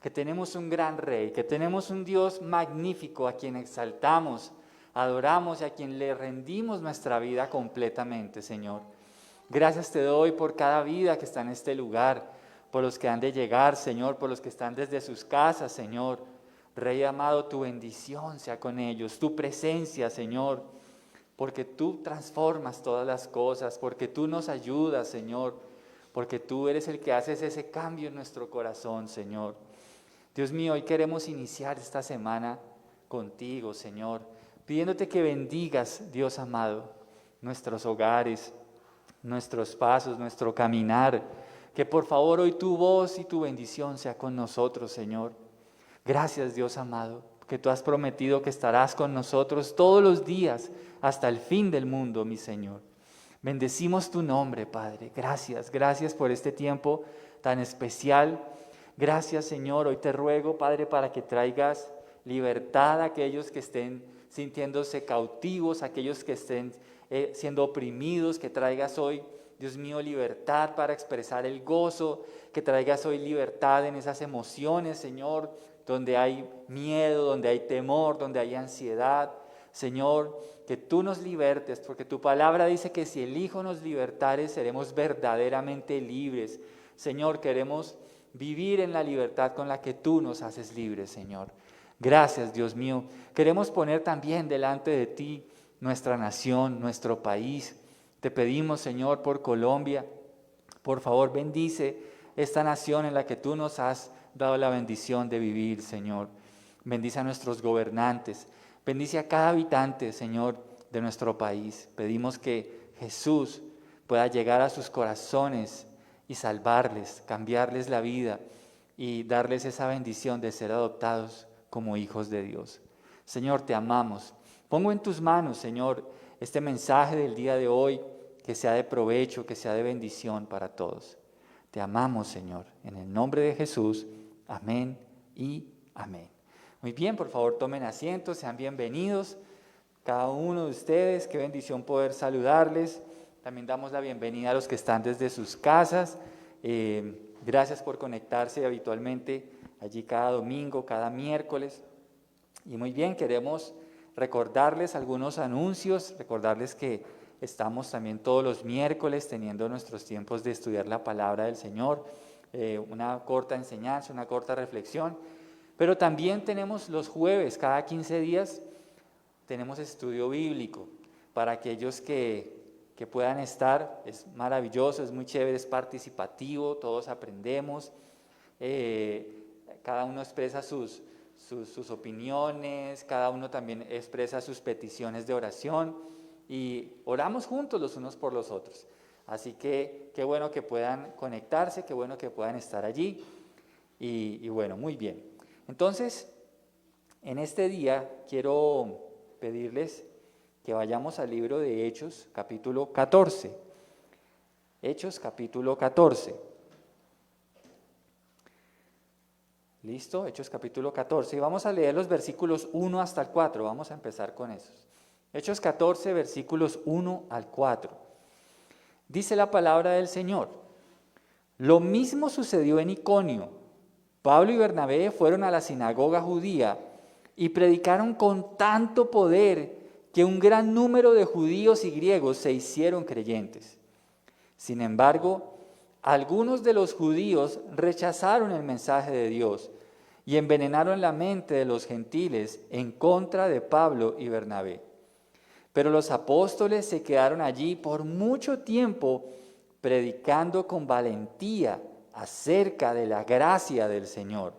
que tenemos un gran Rey, que tenemos un Dios magnífico a quien exaltamos, adoramos y a quien le rendimos nuestra vida completamente, Señor. Gracias te doy por cada vida que está en este lugar, por los que han de llegar, Señor, por los que están desde sus casas, Señor. Rey amado, tu bendición sea con ellos, tu presencia, Señor, porque tú transformas todas las cosas, porque tú nos ayudas, Señor, porque tú eres el que haces ese cambio en nuestro corazón, Señor. Dios mío, hoy queremos iniciar esta semana contigo, Señor, pidiéndote que bendigas, Dios amado, nuestros hogares, nuestros pasos, nuestro caminar, que por favor hoy tu voz y tu bendición sea con nosotros, Señor. Gracias, Dios amado, que tú has prometido que estarás con nosotros todos los días hasta el fin del mundo, mi Señor. Bendecimos tu nombre, Padre. Gracias, gracias por este tiempo tan especial. Gracias, Señor. Hoy te ruego, Padre, para que traigas libertad a aquellos que estén sintiéndose cautivos, a aquellos que estén siendo oprimidos, que traigas hoy, Dios mío, libertad para expresar el gozo, que traigas hoy libertad en esas emociones, Señor, donde hay miedo, donde hay temor, donde hay ansiedad. Señor, que tú nos libertes, porque tu palabra dice que si el Hijo nos libertare, seremos verdaderamente libres. Señor, queremos vivir en la libertad con la que tú nos haces libres, Señor. Gracias, Dios mío. Queremos poner también delante de ti nuestra nación, nuestro país. Te pedimos, Señor, por Colombia, por favor, bendice esta nación en la que tú nos has dado la bendición de vivir, Señor. Bendice a nuestros gobernantes, bendice a cada habitante, Señor, de nuestro país. Pedimos que Jesús pueda llegar a sus corazones y salvarles, cambiarles la vida y darles esa bendición de ser adoptados como hijos de Dios. Señor, te amamos. Pongo en tus manos, Señor, este mensaje del día de hoy, que sea de provecho, que sea de bendición para todos. Te amamos, Señor, en el nombre de Jesús. Amén y amén. Muy bien, por favor tomen asiento, sean bienvenidos cada uno de ustedes. Qué bendición poder saludarles. También damos la bienvenida a los que están desde sus casas. Gracias por conectarse habitualmente allí cada domingo, cada miércoles. Y muy bien, queremos recordarles algunos anuncios, recordarles que estamos también todos los miércoles teniendo nuestros tiempos de estudiar la palabra del Señor, una corta enseñanza, una corta reflexión, pero también tenemos los jueves, cada 15 días, tenemos estudio bíblico para aquellos que puedan estar. Es maravilloso, es muy chévere, es participativo, todos aprendemos, cada uno expresa sus opiniones, cada uno también expresa sus peticiones de oración y oramos juntos los unos por los otros. Así que qué bueno que puedan conectarse, qué bueno que puedan estar allí y bueno, muy bien. Entonces, en este día quiero pedirles que vayamos al libro de Hechos, capítulo 14. Hechos, capítulo 14. ¿Listo? Hechos capítulo 14. Y vamos a leer los versículos 1 hasta el 4. Vamos a empezar con esos. Hechos 14, versículos 1 al 4. Dice la palabra del Señor. Lo mismo sucedió en Iconio. Pablo y Bernabé fueron a la sinagoga judía y predicaron con tanto poder que un gran número de judíos y griegos se hicieron creyentes. Sin embargo, algunos de los judíos rechazaron el mensaje de Dios y envenenaron la mente de los gentiles en contra de Pablo y Bernabé. Pero los apóstoles se quedaron allí por mucho tiempo predicando con valentía acerca de la gracia del Señor.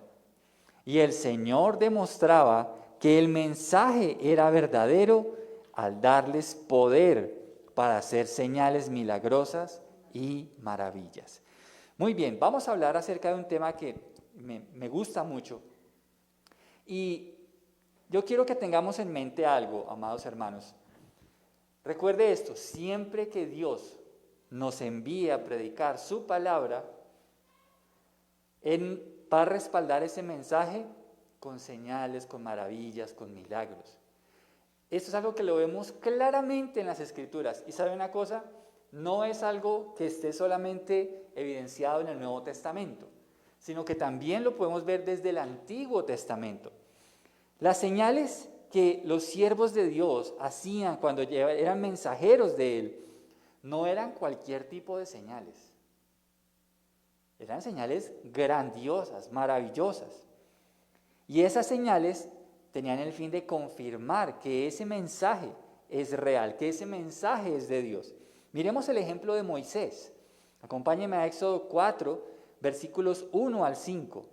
Y el Señor demostraba que el mensaje era verdadero al darles poder para hacer señales milagrosas y maravillas. Muy bien, vamos a hablar acerca de un tema que me gusta mucho. Y yo quiero que tengamos en mente algo, amados hermanos. Recuerde esto, siempre que Dios nos envíe a predicar su palabra, Él va a respaldar ese mensaje con señales, con maravillas, con milagros. Esto es algo que lo vemos claramente en las Escrituras. Y ¿sabe una cosa? No es algo que esté solamente evidenciado en el Nuevo Testamento. sino que también lo podemos ver desde el Antiguo Testamento. Las señales que los siervos de Dios hacían cuando eran mensajeros de Él, no eran cualquier tipo de señales. Eran señales grandiosas, maravillosas. Y esas señales tenían el fin de confirmar que ese mensaje es real, que ese mensaje es de Dios. Miremos el ejemplo de Moisés. Acompáñenme a Éxodo 4, versículos 1 al 5.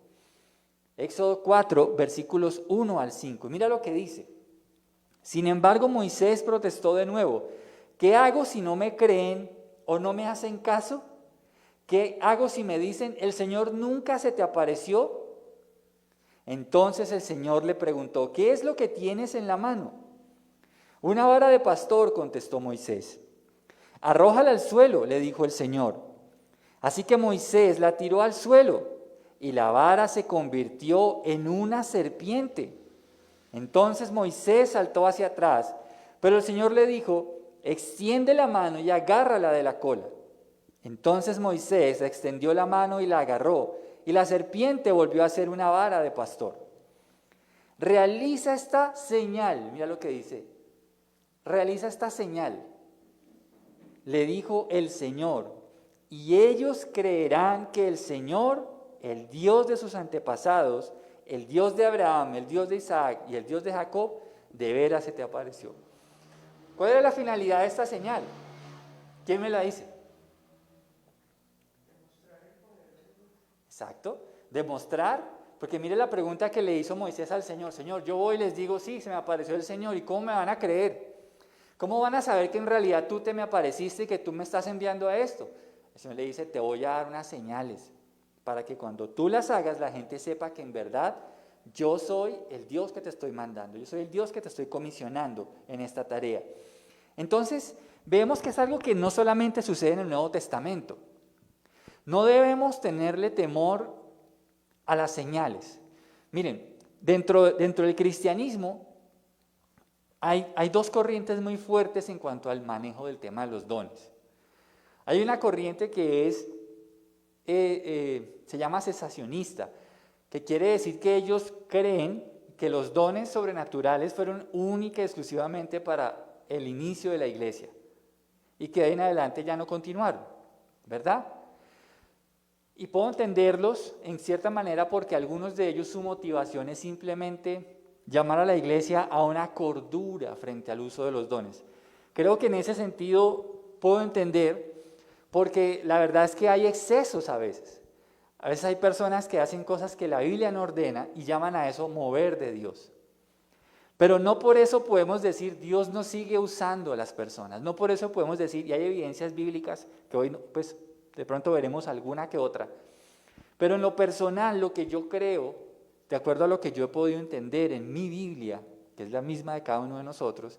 Éxodo 4, versículos 1 al 5. Mira lo que dice. Sin embargo, Moisés protestó de nuevo. ¿Qué hago si no me creen o no me hacen caso? ¿Qué hago si me dicen, el Señor nunca se te apareció? Entonces el Señor le preguntó, ¿qué es lo que tienes en la mano? Una vara de pastor, contestó Moisés. Arrójala al suelo, le dijo el Señor. Así que Moisés la tiró al suelo y la vara se convirtió en una serpiente. Entonces Moisés saltó hacia atrás, pero el Señor le dijo, extiende la mano y agárrala de la cola. Entonces Moisés extendió la mano y la agarró, y la serpiente volvió a ser una vara de pastor. Realiza esta señal, mira lo que dice, realiza esta señal, le dijo el Señor, y ellos creerán que el Señor, el Dios de sus antepasados, el Dios de Abraham, el Dios de Isaac y el Dios de Jacob, de veras se te apareció. ¿Cuál era la finalidad de esta señal? ¿Quién me la dice? Exacto, demostrar, porque mire la pregunta que le hizo Moisés al Señor. Señor, yo voy y les digo, sí, se me apareció el Señor, ¿y cómo me van a creer? ¿Cómo van a saber que en realidad tú te me apareciste y que tú me estás enviando a esto? El Señor le dice, te voy a dar unas señales, para que cuando tú las hagas la gente sepa que en verdad yo soy el Dios que te estoy mandando, yo soy el Dios que te estoy comisionando en esta tarea. Entonces, vemos que es algo que no solamente sucede en el Nuevo Testamento. No debemos tenerle temor a las señales. Miren, dentro del cristianismo hay dos corrientes muy fuertes en cuanto al manejo del tema de los dones. Hay una corriente que se llama cesacionista, que quiere decir que ellos creen que los dones sobrenaturales fueron única y exclusivamente para el inicio de la iglesia y que de ahí en adelante ya no continuaron, ¿verdad? Y puedo entenderlos en cierta manera porque algunos de ellos su motivación es simplemente llamar a la iglesia a una cordura frente al uso de los dones. Creo que en ese sentido puedo entender porque la verdad es que hay excesos a veces. A veces hay personas que hacen cosas que la Biblia no ordena y llaman a eso mover de Dios. Pero no por eso podemos decir Dios no sigue usando a las personas. No por eso podemos decir, y hay evidencias bíblicas que hoy pues de pronto veremos alguna que otra. Pero en lo personal, lo que yo creo, de acuerdo a lo que yo he podido entender en mi Biblia, que es la misma de cada uno de nosotros,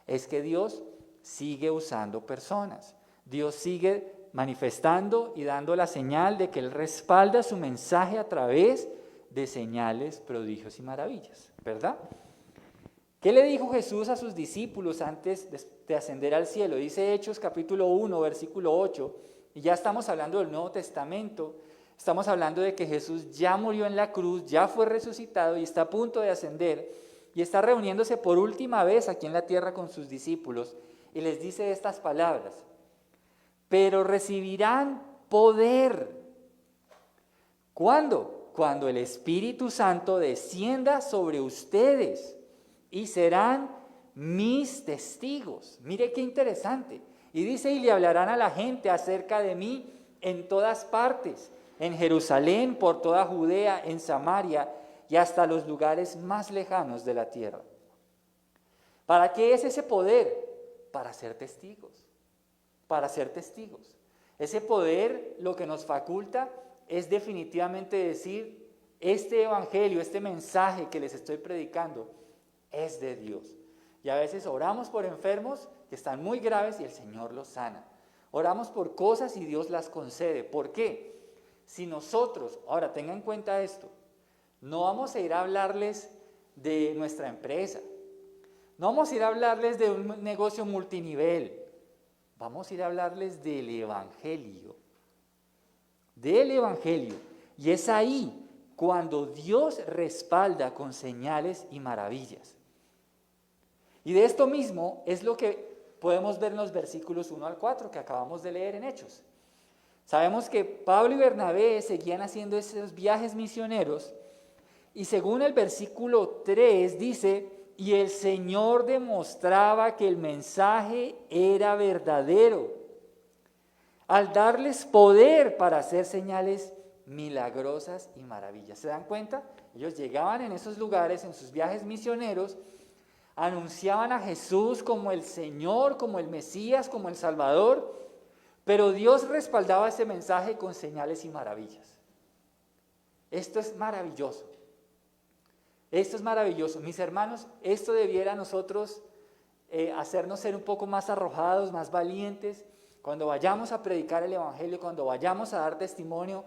es que Dios sigue usando personas. Dios sigue manifestando y dando la señal de que Él respalda su mensaje a través de señales, prodigios y maravillas, ¿verdad? ¿Qué le dijo Jesús a sus discípulos antes de ascender al cielo? Dice Hechos capítulo 1, versículo 8, y ya estamos hablando del Nuevo Testamento, estamos hablando de que Jesús ya murió en la cruz, ya fue resucitado y está a punto de ascender, y está reuniéndose por última vez aquí en la tierra con sus discípulos, y les dice estas palabras, pero recibirán poder. ¿Cuándo? Cuando el Espíritu Santo descienda sobre ustedes y serán mis testigos. Mire qué interesante. Y dice, y le hablarán a la gente acerca de mí en todas partes, en Jerusalén, por toda Judea, en Samaria y hasta los lugares más lejanos de la tierra. ¿Para qué es ese poder? Para ser testigos. Para ser testigos. Ese poder lo que nos faculta es definitivamente decir, este evangelio, este mensaje que les estoy predicando es de Dios. Y a veces oramos por enfermos que están muy graves y el Señor los sana. Oramos por cosas y Dios las concede. ¿Por qué? Si nosotros, ahora tengan en cuenta esto, no vamos a ir a hablarles de nuestra empresa, no vamos a ir a hablarles de un negocio multinivel, vamos a ir a hablarles del Evangelio. Del Evangelio. Y es ahí cuando Dios respalda con señales y maravillas. Y de esto mismo es lo que podemos ver en los versículos 1 al 4 que acabamos de leer en Hechos. Sabemos que Pablo y Bernabé seguían haciendo esos viajes misioneros y según el versículo 3 dice, y el Señor demostraba que el mensaje era verdadero, al darles poder para hacer señales milagrosas y maravillas. ¿Se dan cuenta? Ellos llegaban en esos lugares, en sus viajes misioneros, anunciaban a Jesús como el Señor, como el Mesías, como el Salvador, pero Dios respaldaba ese mensaje con señales y maravillas. Esto es maravilloso. Esto es maravilloso. Mis hermanos, esto debiera a nosotros hacernos ser un poco más arrojados, más valientes, cuando vayamos a predicar el Evangelio, cuando vayamos a dar testimonio,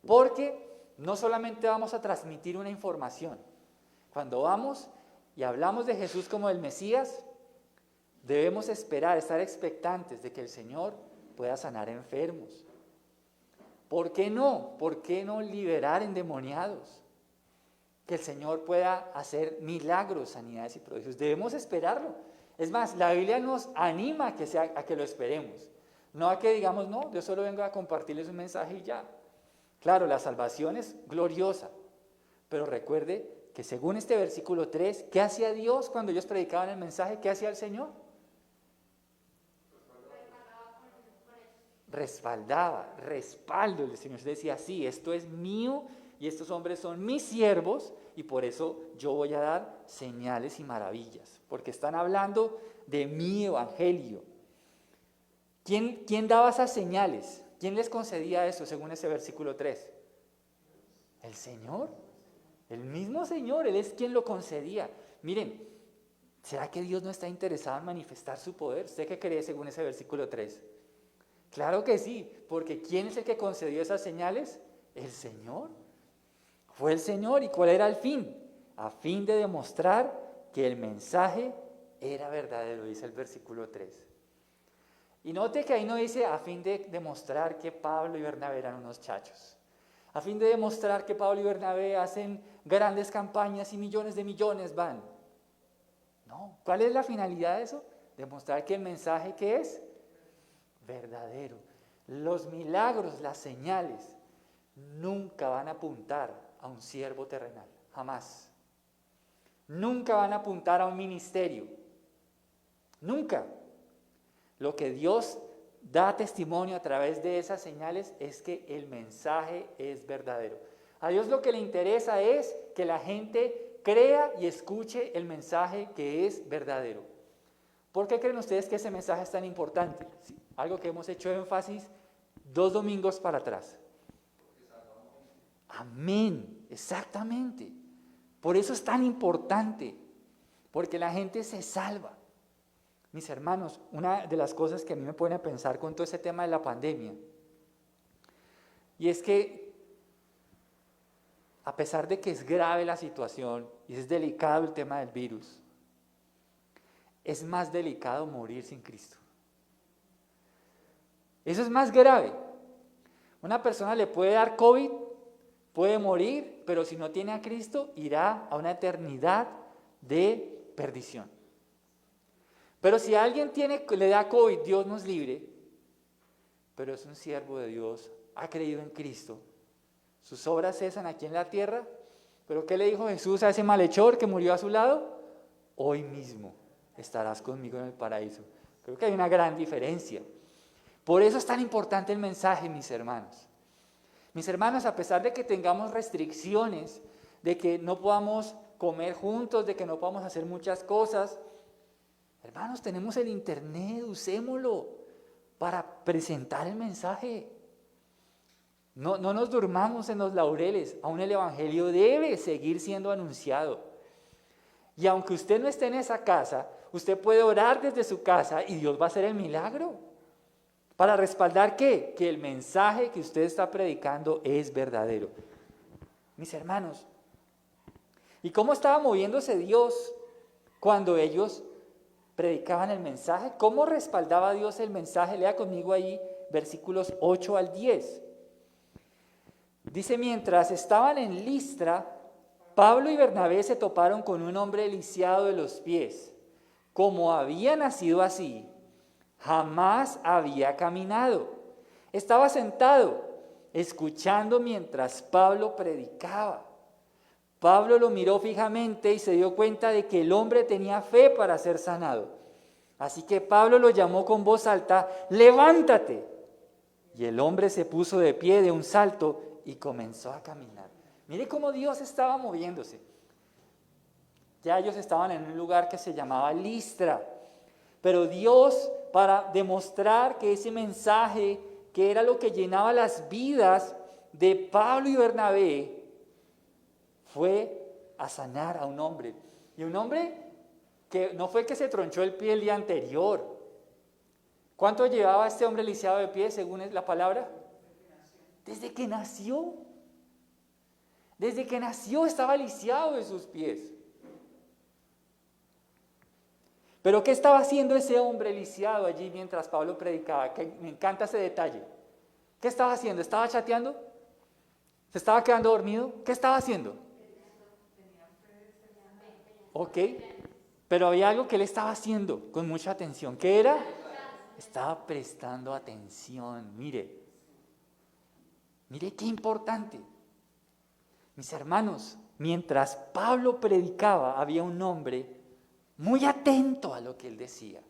porque no solamente vamos a transmitir una información. Cuando vamos y hablamos de Jesús como el Mesías, debemos esperar, estar expectantes de que el Señor pueda sanar enfermos. ¿Por qué no? ¿Por qué no liberar endemoniados? Que el Señor pueda hacer milagros, sanidades y prodigios. Debemos esperarlo. Es más, la Biblia nos anima a que lo esperemos. No a que digamos, no, yo solo vengo a compartirles un mensaje y ya. Claro, la salvación es gloriosa, pero recuerde que según este versículo 3, ¿qué hacía Dios cuando ellos predicaban el mensaje? ¿Qué hacía el Señor? Respaldaba, respaldo. El Señor decía, sí, esto es mío y estos hombres son mis siervos y por eso yo voy a dar señales y maravillas, porque están hablando de mi evangelio. ¿Quién daba esas señales? ¿Quién les concedía eso según ese versículo 3? El Señor, el mismo Señor, Él es quien lo concedía. Miren, ¿será que Dios no está interesado en manifestar su poder? ¿Usted qué cree según ese versículo 3? Claro que sí, porque ¿quién es el que concedió esas señales? El Señor. Fue el Señor. ¿Y cuál era el fin? A fin de demostrar que el mensaje era verdadero, dice el versículo 3. Y note que ahí no dice a fin de demostrar que Pablo y Bernabé eran unos chachos. A fin de demostrar que Pablo y Bernabé hacen grandes campañas y millones de millones van. No. ¿Cuál es la finalidad de eso? Demostrar que el mensaje que es verdadero. Los milagros, las señales, nunca van a apuntar a un siervo terrenal, jamás. Nunca van a apuntar a un ministerio, nunca. Lo que Dios da testimonio a través de esas señales es que el mensaje es verdadero. A Dios lo que le interesa es que la gente crea y escuche el mensaje que es verdadero. ¿Por qué creen ustedes que ese mensaje es tan importante? ¿Sí? Algo que hemos hecho énfasis 2 domingos para atrás. Amén, exactamente. Por eso es tan importante, porque la gente se salva. Mis hermanos, una de las cosas que a mí me pone a pensar con todo ese tema de la pandemia, y es que a pesar de que es grave la situación y es delicado el tema del virus, es más delicado morir sin Cristo. Eso es más grave. Una persona le puede dar COVID, puede morir, pero si no tiene a Cristo, irá a una eternidad de perdición. Pero si alguien le da COVID, Dios nos libre, pero es un siervo de Dios, ha creído en Cristo, sus obras cesan aquí en la tierra, pero ¿qué le dijo Jesús a ese malhechor que murió a su lado? Hoy mismo estarás conmigo en el paraíso. Creo que hay una gran diferencia. Por eso es tan importante el mensaje, mis hermanos. Mis hermanos, a pesar de que tengamos restricciones, de que no podamos comer juntos, de que no podamos hacer muchas cosas, hermanos, tenemos el internet, usémoslo para presentar el mensaje. No nos durmamos en los laureles, aún el evangelio debe seguir siendo anunciado. Y aunque usted no esté en esa casa, usted puede orar desde su casa y Dios va a hacer el milagro. ¿Para respaldar qué? Que el mensaje que usted está predicando es verdadero. Mis hermanos, ¿y cómo estaba moviéndose Dios cuando ellos predicaban el mensaje? ¿Cómo respaldaba Dios el mensaje? Lea conmigo ahí versículos 8 al 10. Dice, mientras estaban en Listra, Pablo y Bernabé se toparon con un hombre lisiado de los pies. Como había nacido así, jamás había caminado. Estaba sentado, escuchando mientras Pablo predicaba. Pablo lo miró fijamente y se dio cuenta de que el hombre tenía fe para ser sanado. Así que Pablo lo llamó con voz alta, ¡levántate! Y el hombre se puso de pie de un salto y comenzó a caminar. Mire cómo Dios estaba moviéndose. Ya ellos estaban en un lugar que se llamaba Listra. Pero Dios, para demostrar que ese mensaje, que era lo que llenaba las vidas de Pablo y Bernabé, fue a sanar a un hombre. Y un hombre que no fue que se tronchó el pie el día anterior. ¿Cuánto llevaba este hombre lisiado de pie según la palabra? Desde que nació. Desde que nació estaba lisiado de sus pies. Pero ¿qué estaba haciendo ese hombre lisiado allí mientras Pablo predicaba? Que me encanta ese detalle. ¿Qué estaba haciendo? ¿Estaba chateando? ¿Se estaba quedando dormido? ¿Qué estaba haciendo? Ok, pero había algo que él estaba haciendo con mucha atención. ¿Qué era? Estaba prestando atención. Mire qué importante. Mis hermanos, mientras Pablo predicaba, había un hombre muy atento a lo que él decía.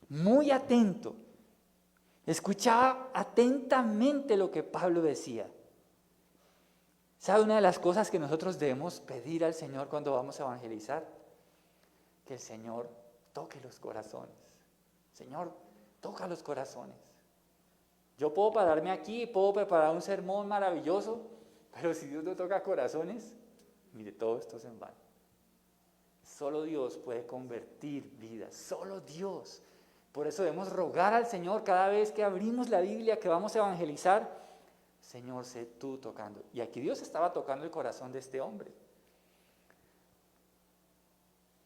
Muy atento. Escuchaba atentamente lo que Pablo decía. ¿Sabe una de las cosas que nosotros debemos pedir al Señor cuando vamos a evangelizar? Que el Señor toque los corazones. Señor, toca los corazones. Yo puedo pararme aquí y puedo preparar un sermón maravilloso, pero si Dios no toca corazones, mire, todo esto es en vano. Solo Dios puede convertir vidas, solo Dios. Por eso debemos rogar al Señor cada vez que abrimos la Biblia, que vamos a evangelizar. Señor, sé tú tocando. Y aquí Dios estaba tocando el corazón de este hombre.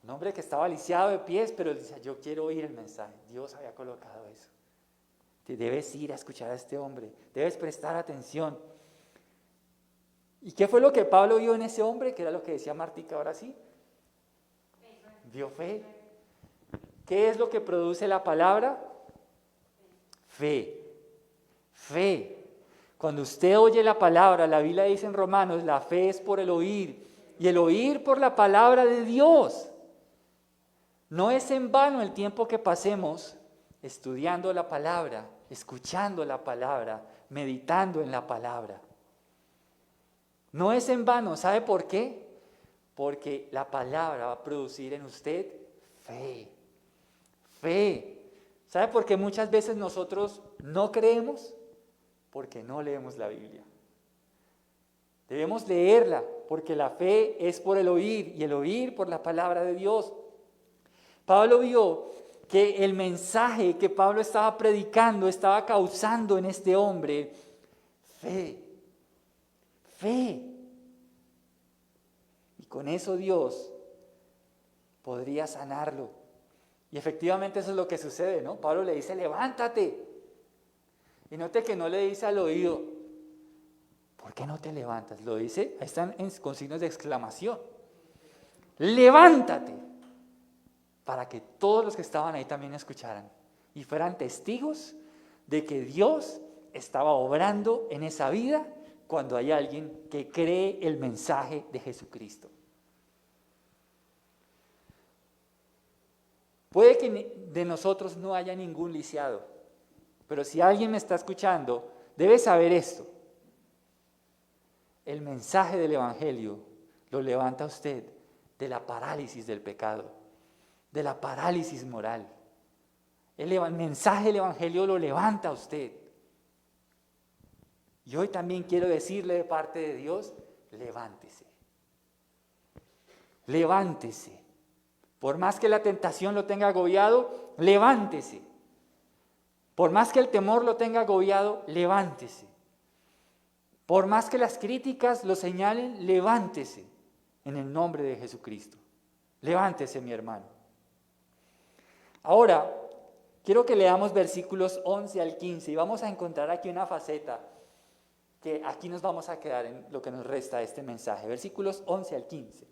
Un hombre que estaba lisiado de pies, pero él decía, yo quiero oír el mensaje. Dios había colocado eso. Te debes ir a escuchar a este hombre. Debes prestar atención. ¿Y qué fue lo que Pablo vio en ese hombre? Que era lo que decía Martica ahora sí. Vio fe. ¿Qué es lo que produce la palabra? Fe. Fe. Cuando usted oye la palabra, la Biblia dice en Romanos, la fe es por el oír, y el oír por la palabra de Dios. No es en vano el tiempo que pasemos estudiando la palabra, escuchando la palabra, meditando en la palabra. No es en vano, ¿sabe por qué? Porque la palabra va a producir en usted fe. Fe. ¿Sabe por qué muchas veces nosotros no creemos? Porque no leemos la Biblia. Debemos leerla, porque la fe es por el oír, y el oír por la palabra de Dios. Pablo vio que el mensaje que Pablo estaba predicando estaba causando en este hombre fe. Fe. Y con eso Dios podría sanarlo. Y efectivamente eso es lo que sucede, ¿no? Pablo le dice, levántate. Y note que no le dice al oído, ¿por qué no te levantas? Lo dice, ahí están con signos de exclamación. Levántate. Para que todos los que estaban ahí también escucharan y fueran testigos de que Dios estaba obrando en esa vida cuando hay alguien que cree el mensaje de Jesucristo. Puede que de nosotros no haya ningún lisiado, pero si alguien me está escuchando, debe saber esto. El mensaje del Evangelio lo levanta a usted de la parálisis del pecado, de la parálisis moral. El mensaje del Evangelio lo levanta a usted. Y hoy también quiero decirle de parte de Dios, levántese. Levántese. Por más que la tentación lo tenga agobiado, levántese. Por más que el temor lo tenga agobiado, levántese. Por más que las críticas lo señalen, levántese en el nombre de Jesucristo. Levántese, mi hermano. Ahora, quiero que leamos versículos 11 al 15 y vamos a encontrar aquí una faceta que aquí nos vamos a quedar en lo que nos resta de este mensaje, versículos 11 al 15.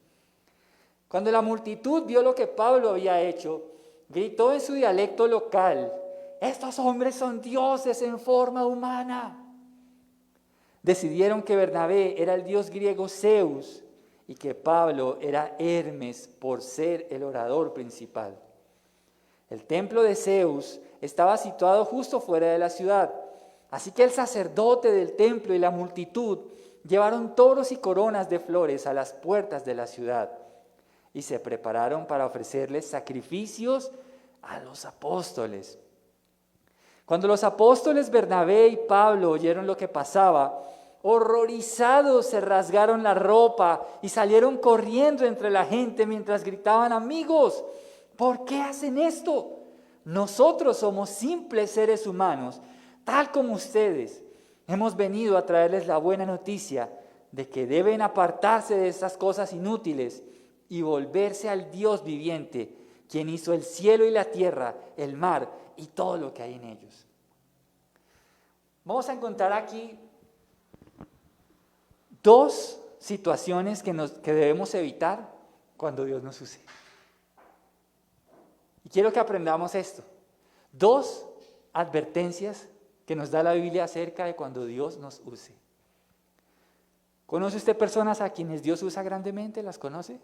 Cuando la multitud vio lo que Pablo había hecho, gritó en su dialecto local: «Estos hombres son dioses en forma humana». Decidieron que Bernabé era el dios griego Zeus y que Pablo era Hermes por ser el orador principal. El templo de Zeus estaba situado justo fuera de la ciudad, así que el sacerdote del templo y la multitud llevaron toros y coronas de flores a las puertas de la ciudad y se prepararon para ofrecerles sacrificios a los apóstoles. Cuando los apóstoles Bernabé y Pablo oyeron lo que pasaba, horrorizados se rasgaron la ropa y salieron corriendo entre la gente mientras gritaban: «Amigos, ¿por qué hacen esto? Nosotros somos simples seres humanos, tal como ustedes. Hemos venido a traerles la buena noticia de que deben apartarse de estas cosas inútiles y volverse al Dios viviente, quien hizo el cielo y la tierra, el mar y todo lo que hay en ellos». Vamos a encontrar aquí dos situaciones que debemos evitar cuando Dios nos use. Y quiero que aprendamos esto. Dos advertencias que nos da la Biblia acerca de cuando Dios nos use. ¿Conoce usted personas a quienes Dios usa grandemente? ¿Las conoce?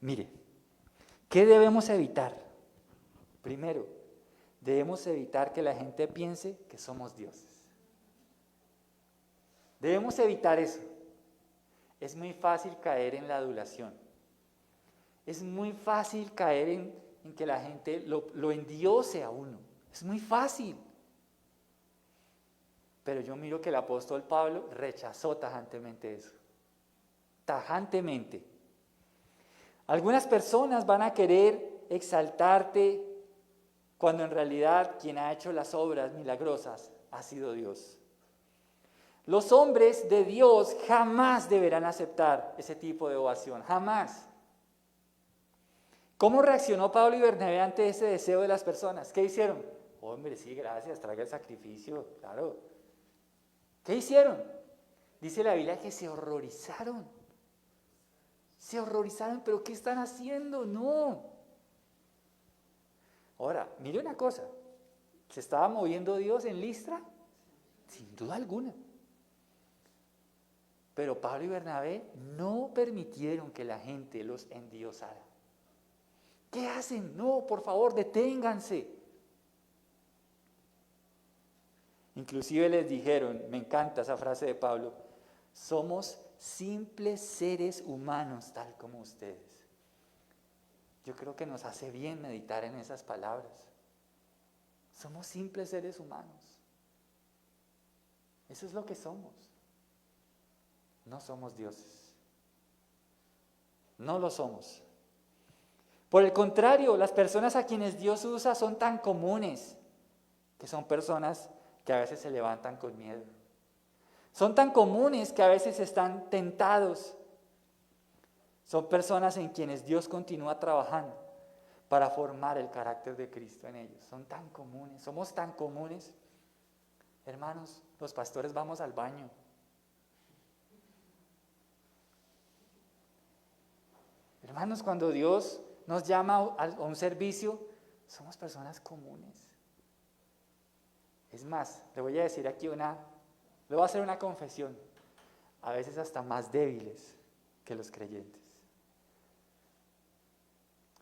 Mire, ¿qué debemos evitar? Primero, debemos evitar que la gente piense que somos dioses. Debemos evitar eso. Es muy fácil caer en la adulación. Es muy fácil caer en que la gente lo endiose a uno. Es muy fácil. Pero yo miro que el apóstol Pablo rechazó tajantemente eso. Tajantemente. Algunas personas van a querer exaltarte cuando en realidad quien ha hecho las obras milagrosas ha sido Dios. Los hombres de Dios jamás deberán aceptar ese tipo de ovación, jamás. ¿Cómo reaccionó Pablo y Bernabé ante ese deseo de las personas? ¿Qué hicieron? Hombre, sí, gracias, traiga el sacrificio, claro. ¿Qué hicieron? Dice la Biblia que se horrorizaron. Se horrorizaron, pero ¿qué están haciendo? No. Ahora, mire una cosa, ¿se estaba moviendo Dios en Listra? Sin duda alguna. Pero Pablo y Bernabé no permitieron que la gente los endiosara. ¿Qué hacen? No, por favor, deténganse. Inclusive les dijeron, me encanta esa frase de Pablo: somos simples seres humanos tal como ustedes. Yo creo que nos hace bien meditar en esas palabras. Somos simples seres humanos. Eso es lo que somos. No somos dioses. No lo somos. Por el contrario, las personas a quienes Dios usa son tan comunes que son personas que a veces se levantan con miedo. Son tan comunes que a veces están tentados. Son personas en quienes Dios continúa trabajando para formar el carácter de Cristo en ellos. Son tan comunes, somos tan comunes. Hermanos, los pastores vamos al baño. Hermanos, cuando Dios nos llama a un servicio, somos personas comunes. Es más, le voy a decir aquí le voy a hacer una confesión, a veces hasta más débiles que los creyentes.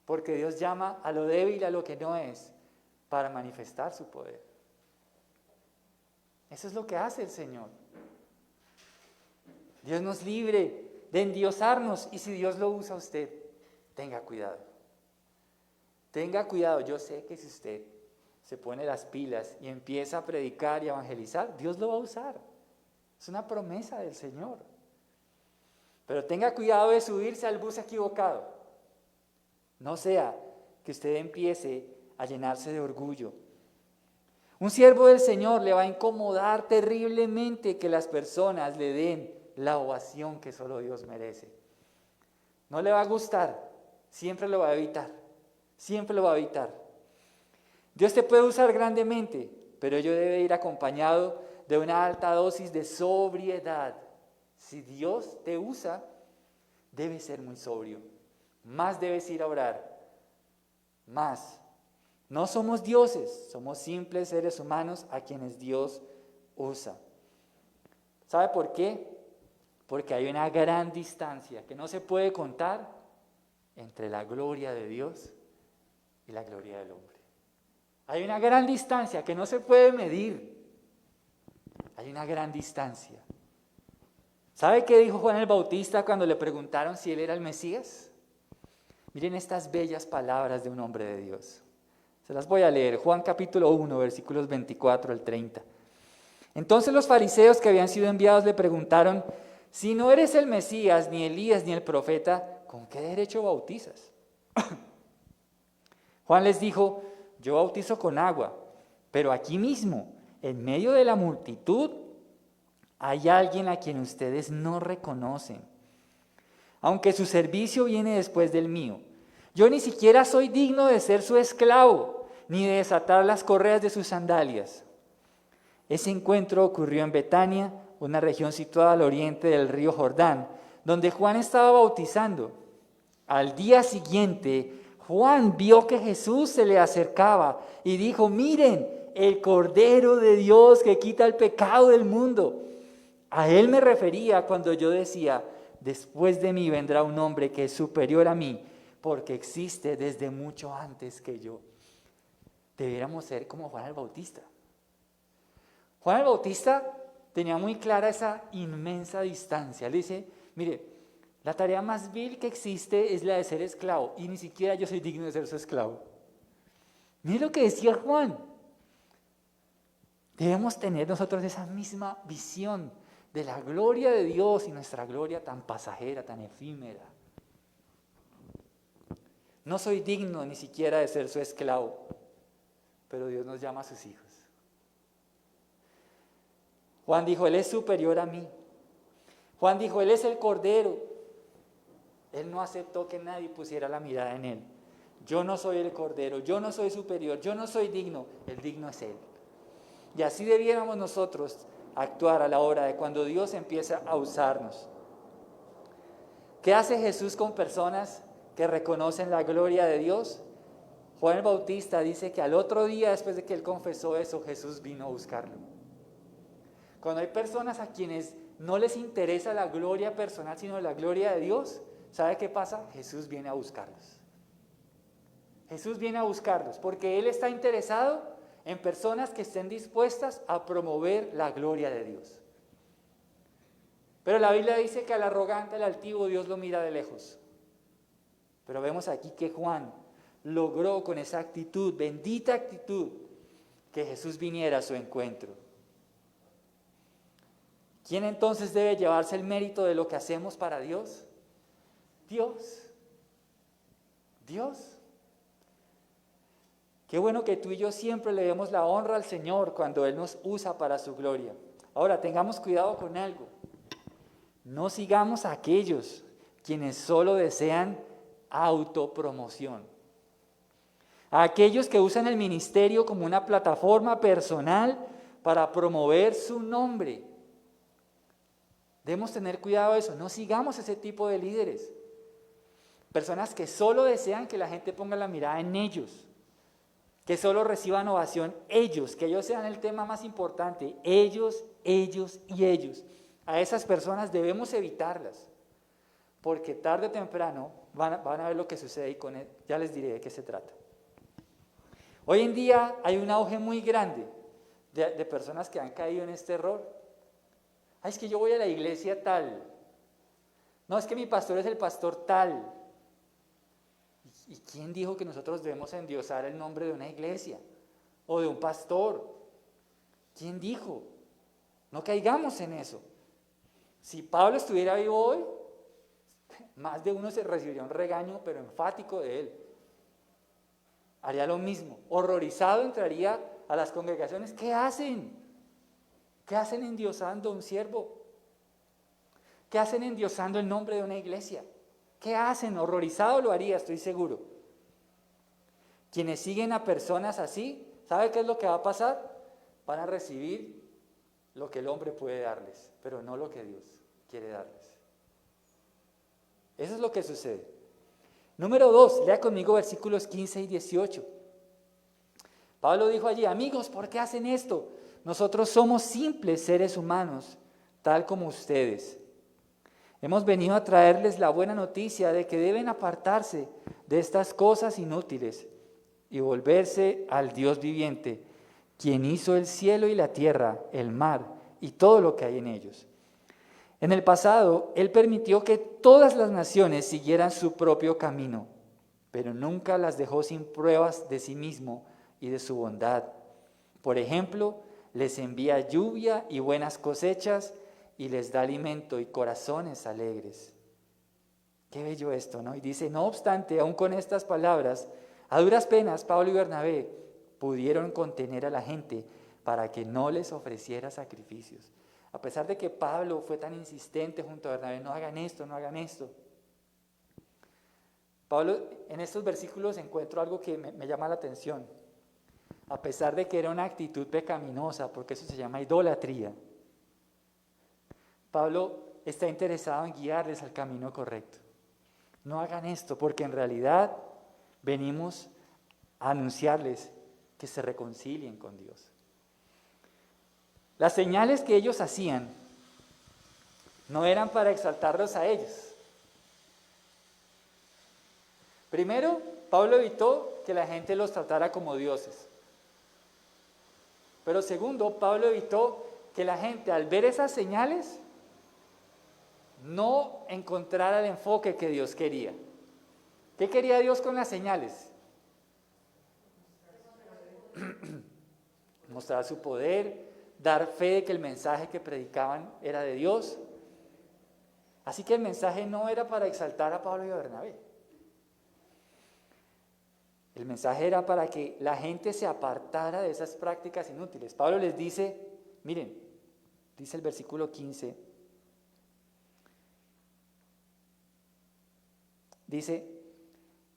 Porque Dios llama a lo débil, a lo que no es, para manifestar su poder. Eso es lo que hace el Señor. Dios nos libre de endiosarnos, y si Dios lo usa a usted, tenga cuidado. Tenga cuidado. Yo sé que si usted se pone las pilas y empieza a predicar y a evangelizar, Dios lo va a usar. Es una promesa del Señor. Pero tenga cuidado de subirse al bus equivocado. No sea que usted empiece a llenarse de orgullo. Un siervo del Señor le va a incomodar terriblemente que las personas le den la ovación que solo Dios merece. No le va a gustar, siempre lo va a evitar, siempre lo va a evitar. Dios te puede usar grandemente, pero ello debe ir acompañado de una alta dosis de sobriedad. Si Dios te usa, debes ser muy sobrio. Más debes ir a orar. Más. No somos dioses, somos simples seres humanos a quienes Dios usa. ¿Sabe por qué? Porque hay una gran distancia que no se puede contar entre la gloria de Dios y la gloria del hombre. Hay una gran distancia que no se puede medir. Hay una gran distancia. ¿Sabe qué dijo Juan el Bautista cuando le preguntaron si él era el Mesías? Miren estas bellas palabras de un hombre de Dios. Se las voy a leer. Juan capítulo 1, versículos 24 al 30. Entonces los fariseos que habían sido enviados le preguntaron: si no eres el Mesías, ni Elías, ni el profeta, ¿con qué derecho bautizas? Juan les dijo: yo bautizo con agua, pero aquí mismo, en medio de la multitud, hay alguien a quien ustedes no reconocen, aunque su servicio viene después del mío. Yo ni siquiera soy digno de ser su esclavo, ni de desatar las correas de sus sandalias. Ese encuentro ocurrió en Betania, una región situada al oriente del río Jordán, donde Juan estaba bautizando. Al día siguiente, Juan vio que Jesús se le acercaba y dijo: miren, el Cordero de Dios que quita el pecado del mundo. A él me refería cuando yo decía: después de mí vendrá un hombre que es superior a mí, porque existe desde mucho antes que yo. Debiéramos ser como Juan el Bautista. Juan el Bautista tenía muy clara esa inmensa distancia. Él dice: mire, la tarea más vil que existe es la de ser esclavo, y ni siquiera yo soy digno de ser su esclavo. Mire lo que decía Juan. Debemos tener nosotros esa misma visión de la gloria de Dios y nuestra gloria tan pasajera, tan efímera. No soy digno ni siquiera de ser su esclavo, pero Dios nos llama a sus hijos. Juan dijo: Él es superior a mí. Juan dijo: Él es el Cordero. Él no aceptó que nadie pusiera la mirada en Él. Yo no soy el Cordero, yo no soy superior, yo no soy digno, el digno es Él. Y así debiéramos nosotros actuar a la hora de cuando Dios empieza a usarnos. ¿Qué hace Jesús con personas que reconocen la gloria de Dios? Juan el Bautista dice que al otro día, después de que él confesó eso, Jesús vino a buscarlo. Cuando hay personas a quienes no les interesa la gloria personal, sino la gloria de Dios, ¿sabe qué pasa? Jesús viene a buscarlos. Jesús viene a buscarlos porque Él está interesado en personas que estén dispuestas a promover la gloria de Dios. Pero la Biblia dice que al arrogante, al altivo, Dios lo mira de lejos. Pero vemos aquí que Juan logró con esa actitud, bendita actitud, que Jesús viniera a su encuentro. ¿Quién entonces debe llevarse el mérito de lo que hacemos para Dios? Dios. Dios. Qué bueno que tú y yo siempre le demos la honra al Señor cuando Él nos usa para su gloria. Ahora, tengamos cuidado con algo. No sigamos a aquellos quienes solo desean autopromoción. A aquellos que usan el ministerio como una plataforma personal para promover su nombre. Debemos tener cuidado de eso. No sigamos ese tipo de líderes. Personas que solo desean que la gente ponga la mirada en ellos. Que solo reciban ovación ellos, que ellos sean el tema más importante, ellos y ellos. A esas personas debemos evitarlas, porque tarde o temprano van a ver lo que sucede y con él, ya les diré de qué se trata. Hoy en día hay un auge muy grande de personas que han caído en este error. Ay, es que yo voy a la iglesia tal. No, es que mi pastor es el pastor tal. ¿Y quién dijo que nosotros debemos endiosar el nombre de una iglesia o de un pastor? ¿Quién dijo? No caigamos en eso. Si Pablo estuviera vivo hoy, más de uno se recibiría un regaño, pero enfático de él. Haría lo mismo. Horrorizado entraría a las congregaciones. ¿Qué hacen? ¿Qué hacen endiosando a un siervo? ¿Qué hacen endiosando el nombre de una iglesia? ¿Qué hacen? Horrorizado lo haría, estoy seguro. Quienes siguen a personas así, ¿sabe qué es lo que va a pasar? Van a recibir lo que el hombre puede darles, pero no lo que Dios quiere darles. Eso es lo que sucede. Número 2, lea conmigo versículos 15 y 18. Pablo dijo allí: amigos, ¿por qué hacen esto? Nosotros somos simples seres humanos, tal como ustedes. Hemos venido a traerles la buena noticia de que deben apartarse de estas cosas inútiles y volverse al Dios viviente, quien hizo el cielo y la tierra, el mar y todo lo que hay en ellos. En el pasado, Él permitió que todas las naciones siguieran su propio camino, pero nunca las dejó sin pruebas de sí mismo y de su bondad. Por ejemplo, les envía lluvia y buenas cosechas y les da alimento y corazones alegres. Qué bello esto, ¿no? Y dice: no obstante, aún con estas palabras, a duras penas Pablo y Bernabé pudieron contener a la gente para que no les ofreciera sacrificios. A pesar de que Pablo fue tan insistente junto a Bernabé: no hagan esto, no hagan esto. Pablo, en estos versículos encuentro algo que me llama la atención. A pesar de que era una actitud pecaminosa, porque eso se llama idolatría, Pablo está interesado en guiarles al camino correcto. No hagan esto, porque en realidad venimos a anunciarles que se reconcilien con Dios. Las señales que ellos hacían no eran para exaltarlos a ellos. Primero, Pablo evitó que la gente los tratara como dioses. Pero segundo, Pablo evitó que la gente, al ver esas señales, no encontrara el enfoque que Dios quería. ¿Qué quería Dios con las señales? Mostrar su poder, dar fe de que el mensaje que predicaban era de Dios. Así que el mensaje no era para exaltar a Pablo y a Bernabé. El mensaje era para que la gente se apartara de esas prácticas inútiles. Pablo les dice, miren, dice el versículo 15, dice: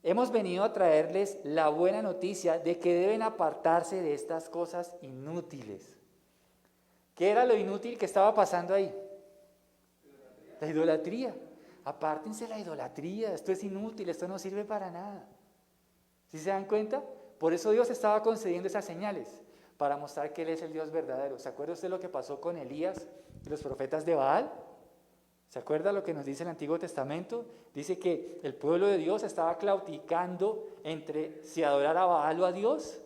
hemos venido a traerles la buena noticia de que deben apartarse de estas cosas inútiles. ¿Qué era lo inútil que estaba pasando ahí? La idolatría. Apártense de la idolatría, esto es inútil, esto no sirve para nada. ¿Sí se dan cuenta? Por eso Dios estaba concediendo esas señales, para mostrar que Él es el Dios verdadero. ¿Se acuerda usted lo que pasó con Elías y los profetas de Baal? ¿Se acuerda lo que nos dice el Antiguo Testamento? Dice que el pueblo de Dios estaba claudicando entre si adorar a Baal o a Dios.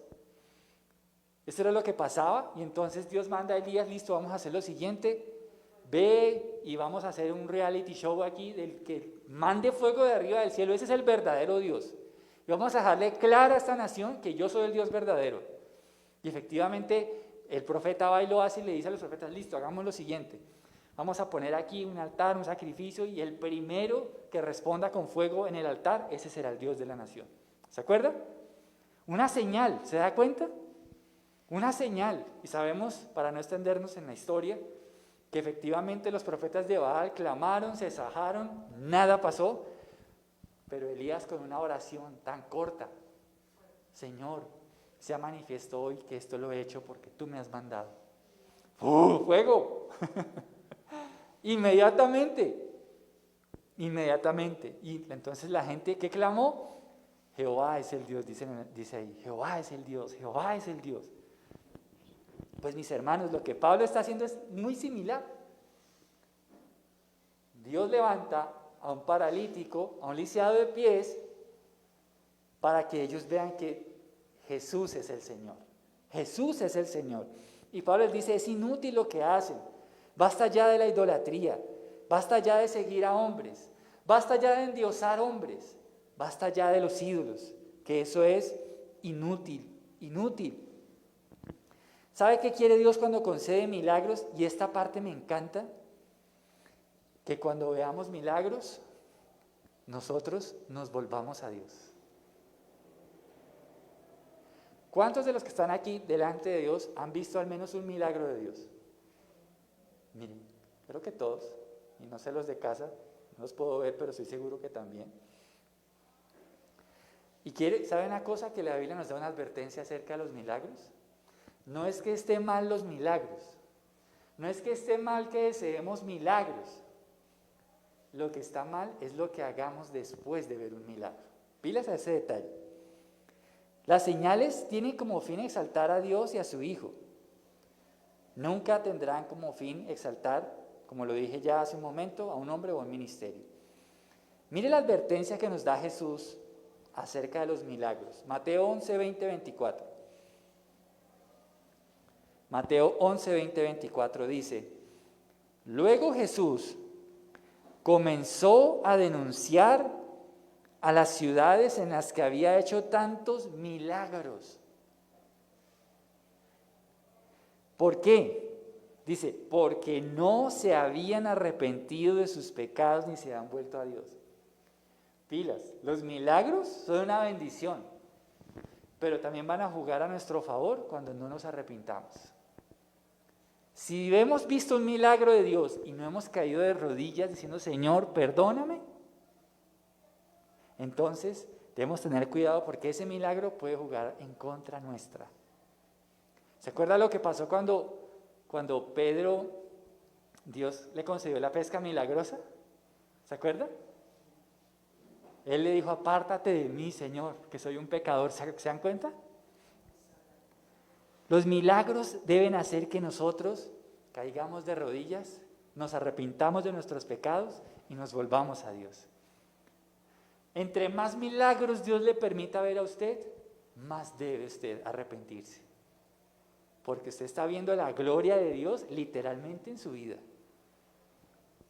Eso era lo que pasaba, y entonces Dios manda a Elías: listo, vamos a hacer lo siguiente, ve y vamos a hacer un reality show aquí del que mande fuego de arriba del cielo, ese es el verdadero Dios. Y vamos a dejarle clara a esta nación que yo soy el Dios verdadero. Y efectivamente el profeta va y lo hace y le dice a los profetas: listo, hagamos lo siguiente. Vamos a poner aquí un altar, un sacrificio, y el primero que responda con fuego en el altar, ese será el Dios de la nación. ¿Se acuerda? Una señal, ¿se da cuenta? Una señal. Y sabemos, para no extendernos en la historia, que efectivamente los profetas de Baal clamaron, se sajaron, nada pasó, pero Elías, con una oración tan corta: Señor, se manifestó hoy que esto lo he hecho porque tú me has mandado. ¡Fuego! Inmediatamente. Y entonces la gente, ¿qué clamó? Jehová es el Dios, dice ahí. Jehová es el Dios, Jehová es el Dios. Pues mis hermanos, lo que Pablo está haciendo es muy similar. Dios levanta a un paralítico, a un lisiado de pies, para que ellos vean que Jesús es el Señor. Jesús es el Señor. Y Pablo les dice: es inútil lo que hacen. Basta ya de la idolatría. Basta ya de seguir a hombres. Basta ya de endiosar hombres. Basta ya de los ídolos. Que eso es inútil, inútil. ¿Sabe qué quiere Dios cuando concede milagros? Y esta parte me encanta. Que cuando veamos milagros, nosotros nos volvamos a Dios. ¿Cuántos de los que están aquí delante de Dios han visto al menos un milagro de Dios? Miren, creo que todos, y no sé los de casa, no los puedo ver, pero estoy seguro que también. Y ¿sabe una cosa? Que la Biblia nos da una advertencia acerca de los milagros. No es que estén mal los milagros, No es que esté mal que deseemos milagros. Lo que está mal es lo que hagamos después de ver un milagro. Pilas a ese detalle. Las señales tienen como fin exaltar a Dios y a su Hijo. Nunca tendrán como fin exaltar, como lo dije ya hace un momento, a un hombre o a un ministerio. Mire la advertencia que nos da Jesús acerca de los milagros. Mateo 11, 20, 24. Mateo 11, 20, 24 dice: luego Jesús comenzó a denunciar a las ciudades en las que había hecho tantos milagros. ¿Por qué? Dice, porque no se habían arrepentido de sus pecados ni se han vuelto a Dios. Pilas, los milagros son una bendición, pero también van a jugar a nuestro favor cuando no nos arrepintamos. Si hemos visto un milagro de Dios y no hemos caído de rodillas diciendo, Señor, perdóname, entonces debemos tener cuidado porque ese milagro puede jugar en contra nuestra. ¿Se acuerda lo que pasó cuando Pedro, Dios le concedió la pesca milagrosa? ¿Se acuerda? Él le dijo, apártate de mí, Señor, que soy un pecador. ¿Se dan cuenta? Los milagros deben hacer que nosotros caigamos de rodillas, nos arrepintamos de nuestros pecados y nos volvamos a Dios. Entre más milagros Dios le permita ver a usted, más debe usted arrepentirse. Porque usted está viendo la gloria de Dios literalmente en su vida.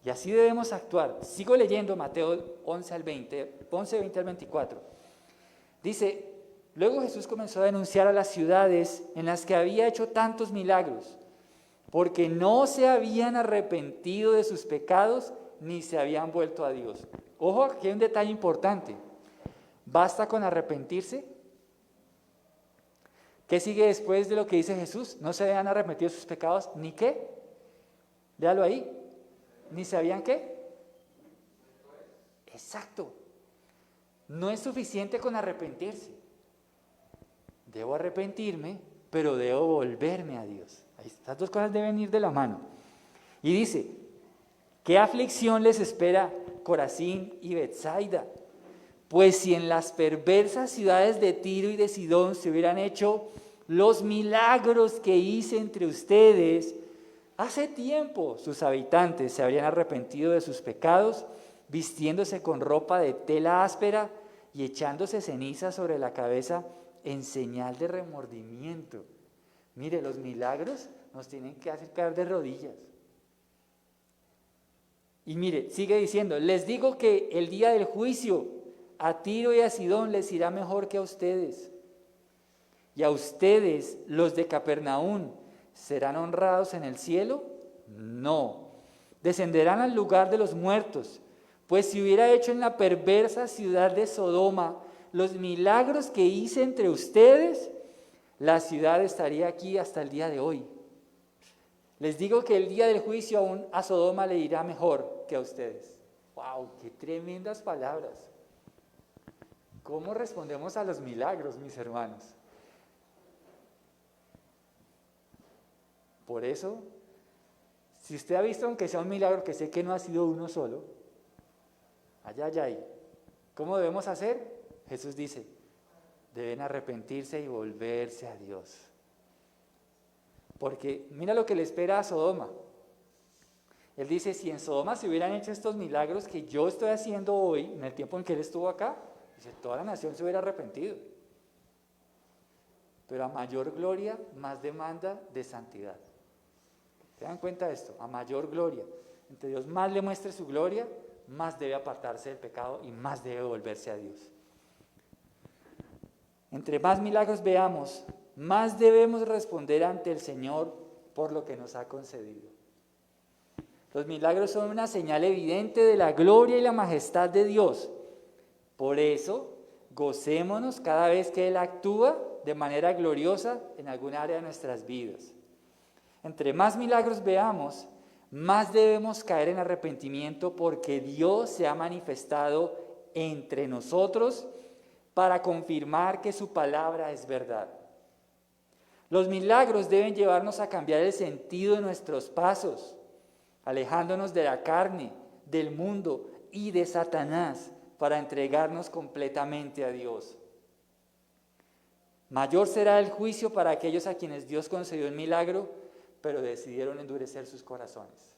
Y así debemos actuar. Sigo leyendo Mateo 11, 20 al 24. Dice, luego Jesús comenzó a denunciar a las ciudades en las que había hecho tantos milagros, porque no se habían arrepentido de sus pecados ni se habían vuelto a Dios. Ojo, aquí hay un detalle importante. ¿Basta con arrepentirse? ¿Qué sigue después de lo que dice Jesús? No se habían arrepentido de sus pecados, ¿ni qué? Véalo ahí. ¿Ni sabían qué? Exacto. No es suficiente con arrepentirse. Debo arrepentirme, pero debo volverme a Dios. Estas dos cosas deben ir de la mano. Y dice, ¿qué aflicción les espera Corazín y Betsaida? Pues si en las perversas ciudades de Tiro y de Sidón se hubieran hecho los milagros que hice entre ustedes, hace tiempo sus habitantes se habrían arrepentido de sus pecados, vistiéndose con ropa de tela áspera y echándose ceniza sobre la cabeza en señal de remordimiento. Mire, los milagros nos tienen que hacer caer de rodillas. Y mire, sigue diciendo, les digo que el día del juicio a Tiro y a Sidón les irá mejor que a ustedes. Y a ustedes, los de Capernaum, ¿serán honrados en el cielo? No. Descenderán al lugar de los muertos, pues si hubiera hecho en la perversa ciudad de Sodoma los milagros que hice entre ustedes, la ciudad estaría aquí hasta el día de hoy. Les digo que el día del juicio aún a Sodoma le irá mejor que a ustedes. ¡Wow! ¡Qué tremendas palabras! ¿Cómo respondemos a los milagros, mis hermanos? Por eso, si usted ha visto, aunque sea un milagro, que sé que no ha sido uno solo, allá. ¿Cómo debemos hacer? Jesús dice, deben arrepentirse y volverse a Dios. Porque mira lo que le espera a Sodoma. Él dice, si en Sodoma se hubieran hecho estos milagros que yo estoy haciendo hoy, en el tiempo en que él estuvo acá, dice, toda la nación se hubiera arrepentido. Pero a mayor gloria, más demanda de santidad. ¿Se dan cuenta de esto? A mayor gloria. Entre Dios más le muestre su gloria, más debe apartarse del pecado y más debe volverse a Dios. Entre más milagros veamos, más debemos responder ante el Señor por lo que nos ha concedido. Los milagros son una señal evidente de la gloria y la majestad de Dios. Por eso, gocémonos cada vez que Él actúa de manera gloriosa en alguna área de nuestras vidas. Entre más milagros veamos, más debemos caer en arrepentimiento porque Dios se ha manifestado entre nosotros para confirmar que su palabra es verdad. Los milagros deben llevarnos a cambiar el sentido de nuestros pasos, alejándonos de la carne, del mundo y de Satanás para entregarnos completamente a Dios. Mayor será el juicio para aquellos a quienes Dios concedió el milagro, pero decidieron endurecer sus corazones.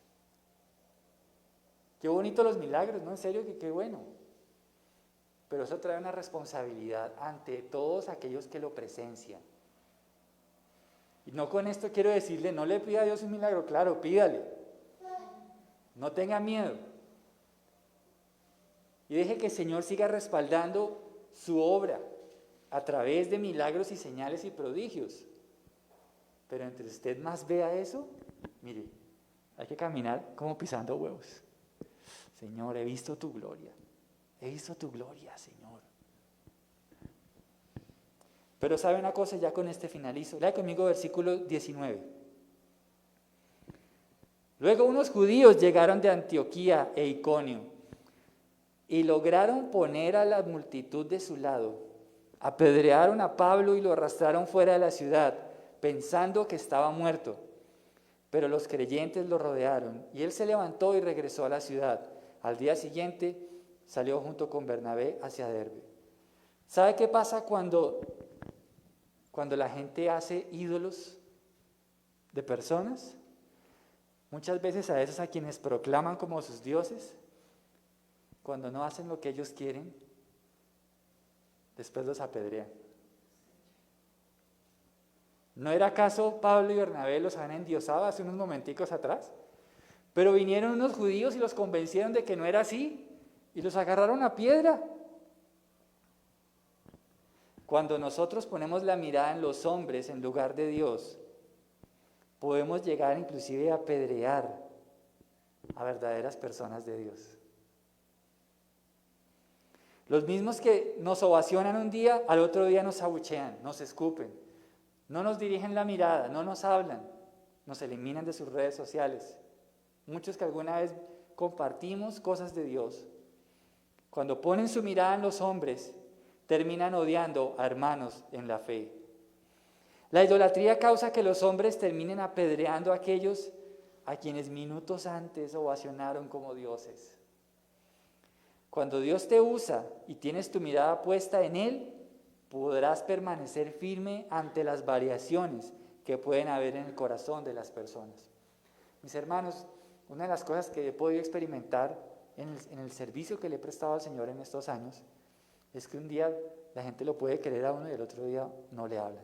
Qué bonito los milagros, ¿no? En serio que qué bueno. Pero eso trae una responsabilidad ante todos aquellos que lo presencian. Y no con esto quiero decirle, no le pida a Dios un milagro, claro, pídale. No tenga miedo. Y deje que el Señor siga respaldando su obra a través de milagros y señales y prodigios. Pero entre usted más vea eso, mire, hay que caminar como pisando huevos. Señor, he visto tu gloria. He visto tu gloria, Señor. Pero sabe una cosa, ya con este finalizo. Lea conmigo versículo 19. Luego unos judíos llegaron de Antioquía e Iconio y lograron poner a la multitud de su lado. Apedrearon a Pablo y lo arrastraron fuera de la ciudad, pensando que estaba muerto. Pero los creyentes lo rodearon y él se levantó y regresó a la ciudad. Al día siguiente salió junto con Bernabé hacia Derbe. ¿Sabe qué pasa cuando la gente hace ídolos de personas? Muchas veces a esos a quienes proclaman como sus dioses, cuando no hacen lo que ellos quieren, después los apedrean. ¿No era acaso Pablo y Bernabé los han endiosado hace unos momenticos atrás? Pero vinieron unos judíos y los convencieron de que no era así y los agarraron a piedra. Cuando nosotros ponemos la mirada en los hombres en lugar de Dios, podemos llegar inclusive a apedrear a verdaderas personas de Dios. Los mismos que nos ovacionan un día, al otro día nos abuchean, nos escupen, no nos dirigen la mirada, no nos hablan, nos eliminan de sus redes sociales. Muchos que alguna vez compartimos cosas de Dios, cuando ponen su mirada en los hombres, terminan odiando a hermanos en la fe. La idolatría causa que los hombres terminen apedreando a aquellos a quienes minutos antes ovacionaron como dioses. Cuando Dios te usa y tienes tu mirada puesta en Él, podrás permanecer firme ante las variaciones que pueden haber en el corazón de las personas. Mis hermanos, una de las cosas que he podido experimentar en el servicio que le he prestado al Señor en estos años es que un día la gente lo puede querer a uno y el otro día no le hablan.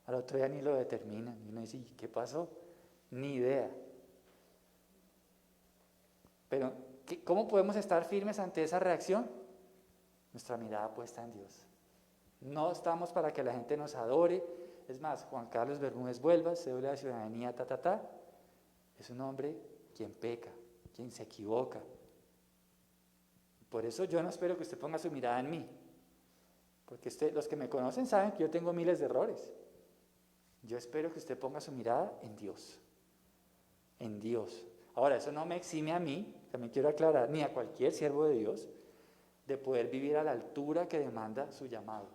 Al otro día ni lo determinan. Y uno dice, ¿y qué pasó? Ni idea. Pero, ¿cómo podemos estar firmes ante esa reacción? Nuestra mirada puesta en Dios. No estamos para que la gente nos adore. Es más, Juan Carlos Bermúdez Vuelvas, cédula de ciudadanía, es un hombre quien peca, quien se equivoca. Por eso yo no espero que usted ponga su mirada en mí. Porque los que me conocen saben que yo tengo miles de errores. Yo espero que usted ponga su mirada en Dios. En Dios. Ahora, eso no me exime a mí, también quiero aclarar, ni a cualquier siervo de Dios, de poder vivir a la altura que demanda su llamado.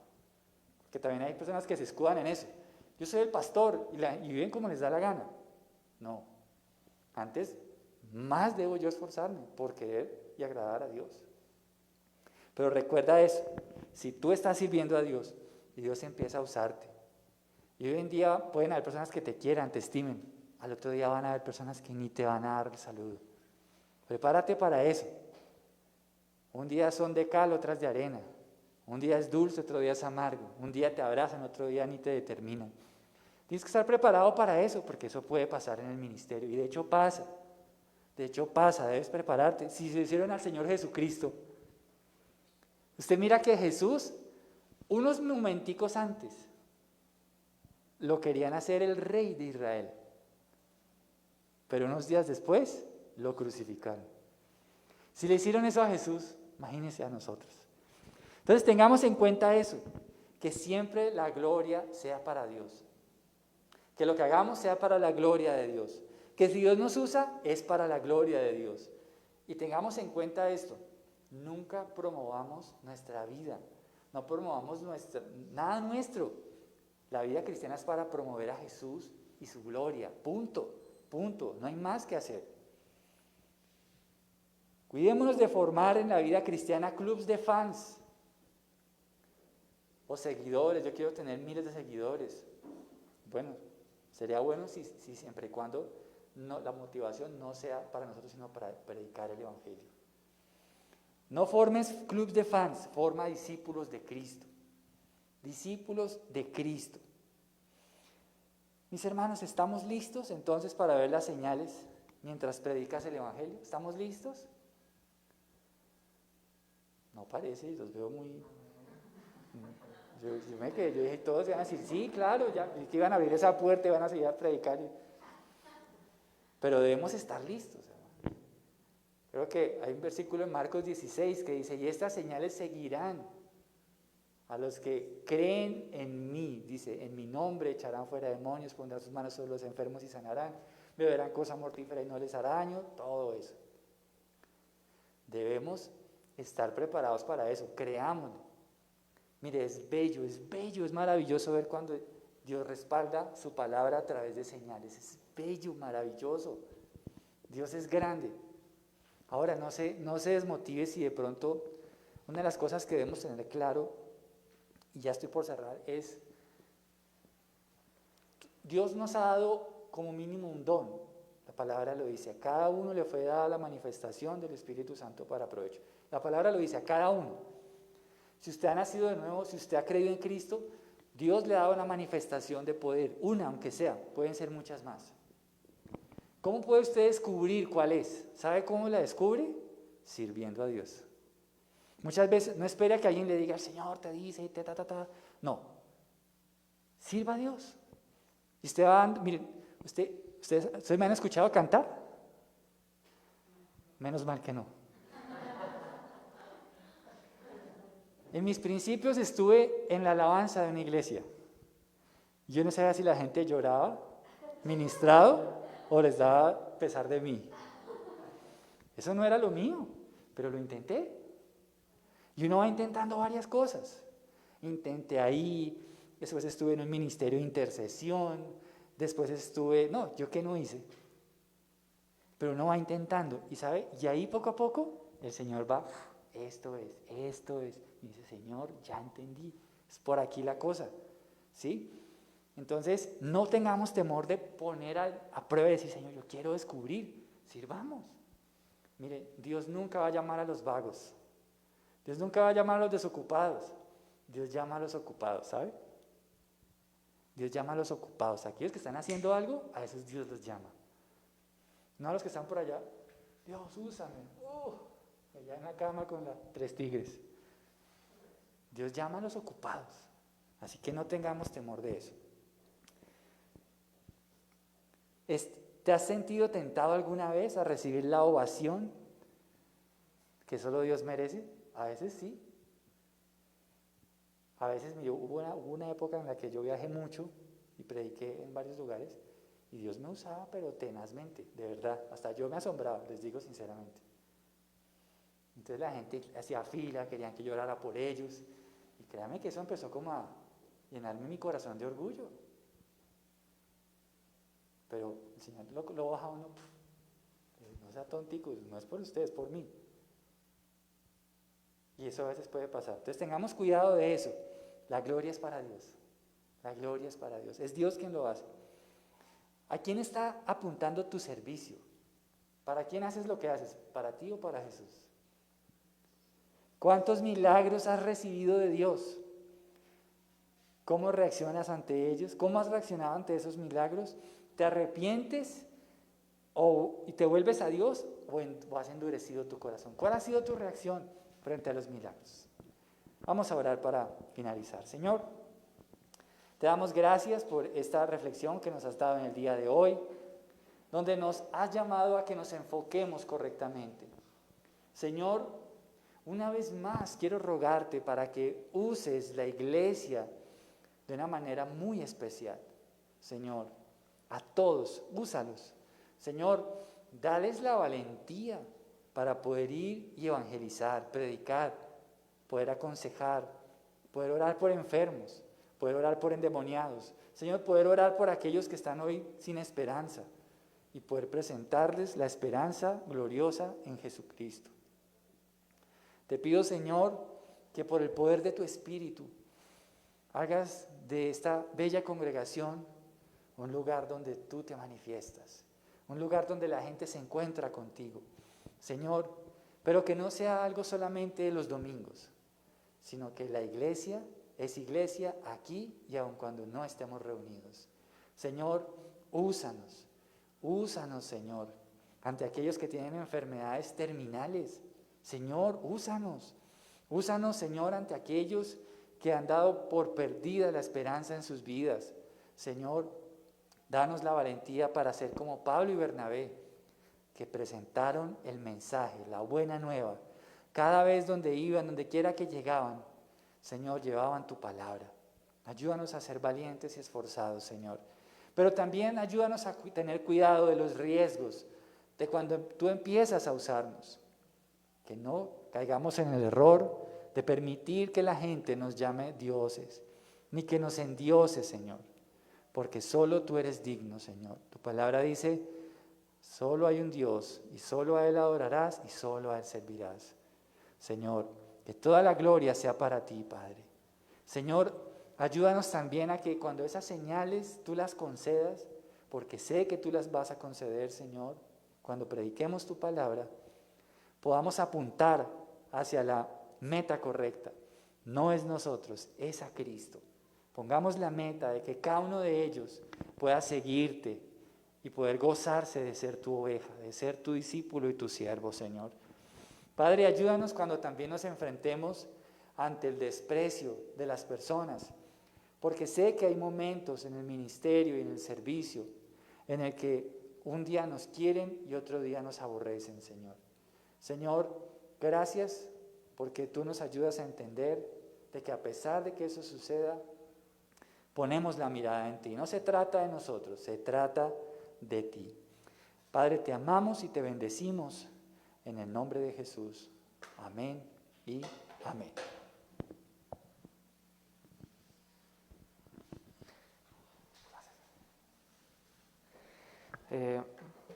Porque también hay personas que se escudan en eso. Yo soy el pastor y viven como les da la gana. No. Antes, más debo yo esforzarme por querer y agradar a Dios. Pero recuerda eso, si tú estás sirviendo a Dios y Dios empieza a usarte, y hoy en día pueden haber personas que te quieran, te estimen, al otro día van a haber personas que ni te van a dar el saludo. Prepárate para eso. Un día son de cal, otras de arena. Un día es dulce, otro día es amargo. Un día te abrazan, otro día ni te determinan. Tienes que estar preparado para eso, porque eso puede pasar en el ministerio. Y de hecho pasa. Debes prepararte. Si se hicieron al Señor Jesucristo, usted mira que Jesús, unos momenticos antes, lo querían hacer el rey de Israel. Pero unos días después, lo crucificaron. Si le hicieron eso a Jesús, imagínense a nosotros. Entonces tengamos en cuenta eso, que siempre la gloria sea para Dios. Que lo que hagamos sea para la gloria de Dios. Que si Dios nos usa, es para la gloria de Dios. Y tengamos en cuenta esto, nunca promovamos nuestra vida, no promovamos nada nuestro. La vida cristiana es para promover a Jesús y su gloria, punto, no hay más que hacer. Cuidémonos de formar en la vida cristiana clubs de fans o seguidores. Yo quiero tener miles de seguidores. Bueno, sería bueno si siempre y cuando la motivación no sea para nosotros, sino para predicar el Evangelio. No formes clubs de fans, forma discípulos de Cristo. Discípulos de Cristo. Mis hermanos, ¿estamos listos entonces para ver las señales mientras predicas el Evangelio? ¿Estamos listos? No parece, los veo muy... Yo dije, todos van a decir, sí, claro, ya, que iban a abrir esa puerta y van a seguir a predicar. Pero debemos estar listos. Creo que hay un versículo en Marcos 16 que dice, y estas señales seguirán a los que creen en mí. Dice, en mi nombre echarán fuera demonios, pondrán sus manos sobre los enfermos y sanarán, beberán cosa mortífera y no les hará daño, todo eso. Debemos estar preparados para eso, creámoslo. Mire, es bello, es maravilloso ver cuando Dios respalda su palabra a través de señales. Es bello, maravilloso. Dios es grande. Ahora, no se desmotive si de pronto una de las cosas que debemos tener claro, y ya estoy por cerrar, es Dios nos ha dado como mínimo un don. La palabra lo dice, a cada uno le fue dada la manifestación del Espíritu Santo para provecho. La palabra lo dice, a cada uno. Si usted ha nacido de nuevo, si usted ha creído en Cristo, Dios le ha dado una manifestación de poder, una aunque sea, pueden ser muchas más. ¿Cómo puede usted descubrir cuál es? ¿Sabe cómo la descubre? Sirviendo a Dios. Muchas veces no espera que alguien le diga, el Señor te dice, no, sirva a Dios. Y usted va, miren, ¿ustedes me han escuchado cantar? Menos mal que no. En mis principios estuve en la alabanza de una iglesia. Yo no sabía si la gente lloraba, ministrado, o les daba pesar de mí. Eso no era lo mío, pero lo intenté. Y uno va intentando varias cosas. Intenté ahí, después estuve en un ministerio de intercesión, después ¿yo qué no hice? Pero uno va intentando, y ¿sabe? Y ahí poco a poco el Señor va, esto es. Y dice, Señor, ya entendí, es por aquí la cosa, ¿sí? Entonces, no tengamos temor de poner a prueba y decir, Señor, yo quiero descubrir, sirvamos. Mire, Dios nunca va a llamar a los vagos, Dios nunca va a llamar a los desocupados, Dios llama a los ocupados, ¿sabe? Dios llama a los ocupados, aquellos que están haciendo algo, a esos Dios los llama. No a los que están por allá, Dios, úsame, allá en la cama con las 3 tigres. Dios llama a los ocupados, así que no tengamos temor de eso. ¿Te has sentido tentado alguna vez a recibir la ovación que solo Dios merece? A veces sí. A veces hubo una época en la que yo viajé mucho y prediqué en varios lugares y Dios me usaba pero tenazmente, de verdad, hasta yo me asombraba, les digo sinceramente. Entonces la gente hacía fila, querían que yo orara por ellos y créanme que eso empezó como a llenarme mi corazón de orgullo. Pero el Señor lo baja a uno, no sea tontico, no es por ustedes, es por mí. Y eso a veces puede pasar. Entonces tengamos cuidado de eso. La gloria es para Dios. La gloria es para Dios. Es Dios quien lo hace. ¿A quién está apuntando tu servicio? ¿Para quién haces lo que haces? ¿Para ti o para Jesús? ¿Cuántos milagros has recibido de Dios? ¿Cómo reaccionas ante ellos? ¿Cómo has reaccionado ante esos milagros? ¿Te arrepientes y te vuelves a Dios o has endurecido tu corazón? ¿Cuál ha sido tu reacción frente a los milagros? Vamos a orar para finalizar. Señor, te damos gracias por esta reflexión que nos has dado en el día de hoy, donde nos has llamado a que nos enfoquemos correctamente. Señor, una vez más quiero rogarte para que uses la iglesia de una manera muy especial. Señor, a todos, úsalos. Señor, dales la valentía para poder ir y evangelizar, predicar, poder aconsejar, poder orar por enfermos, poder orar por endemoniados, Señor, poder orar por aquellos que están hoy sin esperanza y poder presentarles la esperanza gloriosa en Jesucristo. Te pido, Señor, que por el poder de tu Espíritu hagas de esta bella congregación un lugar donde tú te manifiestas, un lugar donde la gente se encuentra contigo, Señor, pero que no sea algo solamente los domingos, sino que la iglesia es iglesia aquí y aun cuando no estemos reunidos. Señor, úsanos, Señor, ante aquellos que tienen enfermedades terminales. Señor, úsanos, Señor, ante aquellos que han dado por perdida la esperanza en sus vidas. Señor, danos la valentía para ser como Pablo y Bernabé, que presentaron el mensaje, la buena nueva. Cada vez donde iban, donde quiera que llegaban, Señor, llevaban tu palabra. Ayúdanos a ser valientes y esforzados, Señor. Pero también ayúdanos a tener cuidado de los riesgos, de cuando tú empiezas a usarnos. Que no caigamos en el error de permitir que la gente nos llame dioses, ni que nos endiose, Señor. Porque solo tú eres digno, Señor. Tu palabra dice, solo hay un Dios, y solo a Él adorarás, y solo a Él servirás. Señor, que toda la gloria sea para ti, Padre. Señor, ayúdanos también a que cuando esas señales tú las concedas, porque sé que tú las vas a conceder, Señor, cuando prediquemos tu palabra, podamos apuntar hacia la meta correcta. No es nosotros, es a Cristo. Pongamos la meta de que cada uno de ellos pueda seguirte y poder gozarse de ser tu oveja, de ser tu discípulo y tu siervo, Señor. Padre, ayúdanos cuando también nos enfrentemos ante el desprecio de las personas, porque sé que hay momentos en el ministerio y en el servicio en el que un día nos quieren y otro día nos aborrecen, Señor. Señor, gracias porque tú nos ayudas a entender de que a pesar de que eso suceda, ponemos la mirada en ti. No se trata de nosotros, se trata de ti. Padre, te amamos y te bendecimos en el nombre de Jesús. Amén y amén.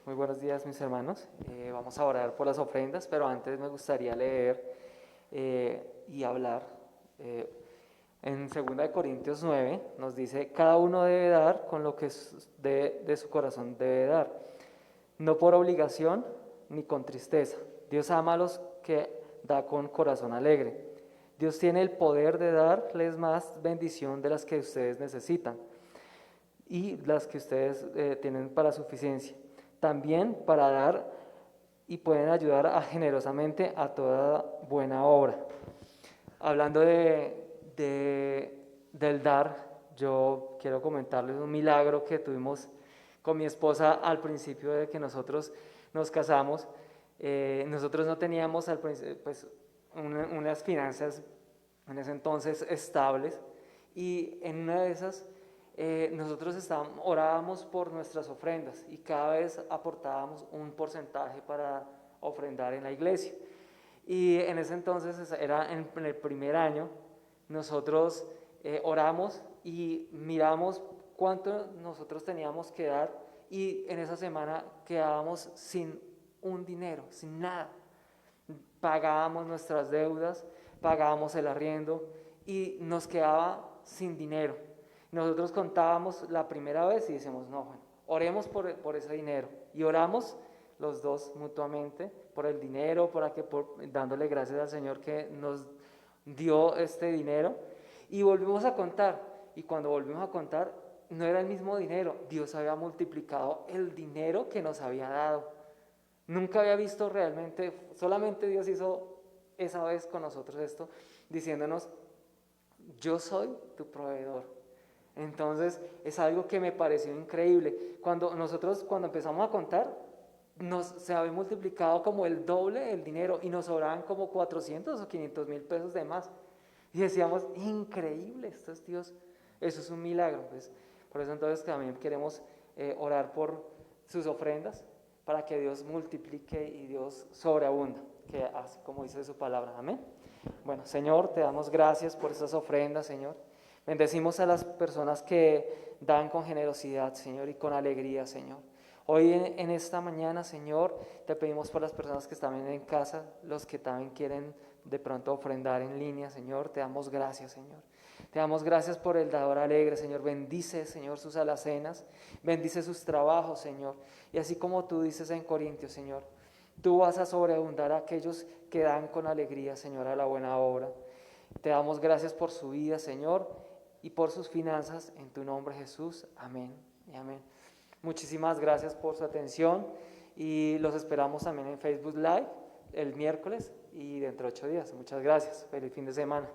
Muy buenos días, mis hermanos. Vamos a orar por las ofrendas, pero antes me gustaría leer y hablar. En 2 Corintios 9 nos dice, cada uno debe dar con lo que de su corazón debe dar, no por obligación ni con tristeza. Dios ama a los que da con corazón alegre. Dios tiene el poder de darles más bendición de las que ustedes necesitan y las que ustedes tienen para suficiencia. También para dar y pueden ayudar generosamente a toda buena obra. Hablando del dar, yo quiero comentarles un milagro que tuvimos con mi esposa al principio de que nosotros nos casamos. Nosotros no teníamos al principio, pues, unas finanzas en ese entonces estables, y en una de esas nosotros orábamos por nuestras ofrendas y cada vez aportábamos un porcentaje para ofrendar en la iglesia. Y en ese entonces, era en el primer año, nosotros oramos y miramos cuánto nosotros teníamos que dar, y en esa semana quedábamos sin un dinero, sin nada. Pagábamos nuestras deudas, pagábamos el arriendo y nos quedaba sin dinero. Nosotros contábamos la primera vez y decíamos, no, bueno, oremos por ese dinero. Y oramos los dos mutuamente por el dinero, dándole gracias al Señor que nos dio este dinero. Y volvimos a contar, y cuando volvimos a contar, no era el mismo dinero. Dios había multiplicado el dinero que nos había dado. Nunca había visto realmente, solamente Dios hizo esa vez con nosotros esto, diciéndonos, yo soy tu proveedor. Entonces es algo que me pareció increíble. Cuando empezamos a contar, se había multiplicado como el doble el dinero y nos sobraban como 400 o 500 mil pesos de más. Y decíamos, increíble, esto es Dios, eso es un milagro. Pues, por eso entonces también queremos orar por sus ofrendas, para que Dios multiplique y Dios sobreabunda, que así como dice su palabra. Amén. Bueno, Señor, te damos gracias por estas ofrendas, Señor. Bendecimos a las personas que dan con generosidad, Señor, y con alegría, Señor. Hoy en esta mañana, Señor, te pedimos por las personas que están en casa, los que también quieren de pronto ofrendar en línea, Señor, te damos gracias, Señor. Te damos gracias por el dador alegre, Señor. Bendice, Señor, sus alacenas, bendice sus trabajos, Señor. Y así como tú dices en Corintios, Señor, tú vas a sobreabundar a aquellos que dan con alegría, Señor, a la buena obra. Te damos gracias por su vida, Señor, y por sus finanzas, en tu nombre, Jesús. Amén y amén. Muchísimas gracias por su atención y los esperamos también en Facebook Live el miércoles y dentro de 8 días. Muchas gracias. Feliz fin de semana.